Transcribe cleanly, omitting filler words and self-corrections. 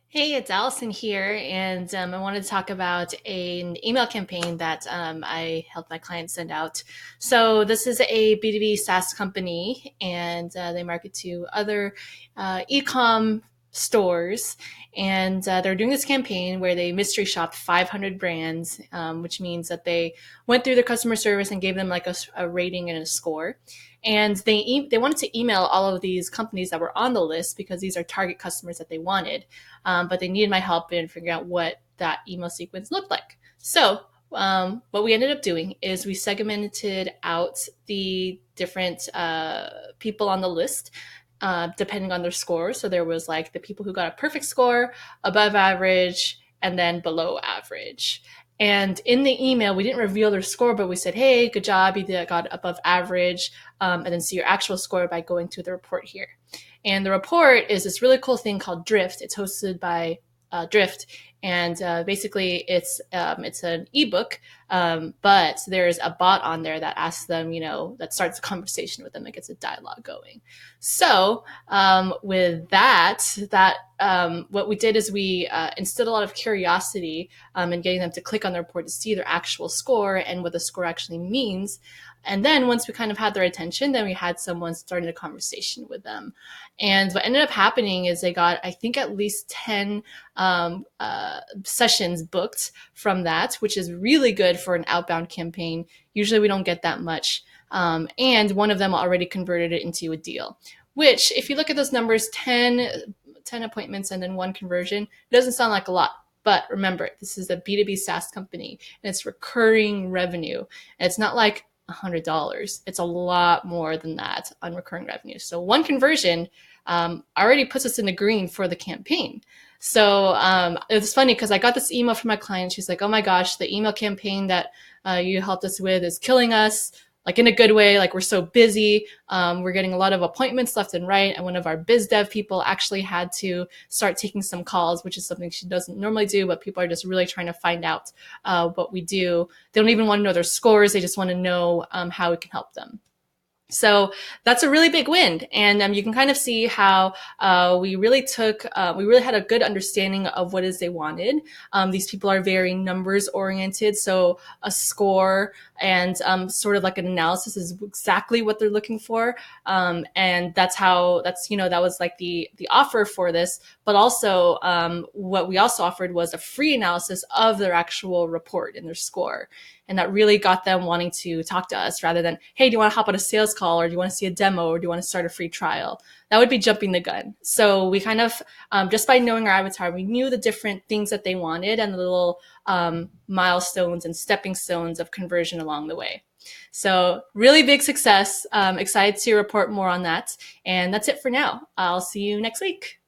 Hey, it's Allison here, and I wanted to talk about an email campaign that I helped my clients send out. So, this is a B2B SaaS company, and they market to other e-com stores. And they're doing this campaign where they mystery shopped 500 brands, which means that they went through their customer service and gave them like a rating and a score. And they wanted to email all of these companies that were on the list because these are target customers that they wanted, but they needed my help in figuring out what that email sequence looked like. So, what we ended up doing is we segmented out the different people on the list depending on their score. So there was like the people who got a perfect score, above average, and then below average. And in the email, we didn't reveal their score, but we said, "Hey, good job, you got above average," and then see your actual score by going to the report here. And the report is this really cool thing called Drift. It's hosted by Drift, and basically it's an ebook, but there's a bot on there that asks them, that starts a conversation with them, that gets a dialogue going. So with what we did is we instilled a lot of curiosity in getting them to click on the report to see their actual score and what the score actually means. And then once we kind of had their attention, then we had someone starting a conversation with them. And what ended up happening is they got, I think, at least 10 sessions booked from that, which is really good for an outbound campaign. Usually we don't get that much. And one of them already converted it into a deal, which, if you look at those numbers, 10 appointments and then one conversion, it doesn't sound like a lot. But remember, this is a B2B SaaS company and it's recurring revenue. And it's not like $100. It's a lot more than that on recurring revenue. So one conversion already puts us in the green for the campaign. So it was funny because I got this email from my client. She's like, "Oh my gosh, the email campaign that you helped us with is killing us, like in a good way. Like we're so busy. We're getting a lot of appointments left and right. And one of our biz dev people actually had to start taking some calls, which is something she doesn't normally do, but people are just really trying to find out what we do. They don't even want to know their scores. They just want to know how we can help them." So that's a really big win. And you can kind of see how we really had a good understanding of what it is they wanted. These people are very numbers oriented. So a score and sort of like an analysis is exactly what they're looking for. And that was like the offer for this. But also what we also offered was a free analysis of their actual report and their score. And that really got them wanting to talk to us rather than, "Hey, do you want to hop on a sales call, or do you want to see a demo, or do you want to start a free trial?" That would be jumping the gun. So we kind of, just by knowing our avatar, we knew the different things that they wanted and the little milestones and stepping stones of conversion along the way. So really big success. Excited to report more on that. And that's it for now. I'll see you next week.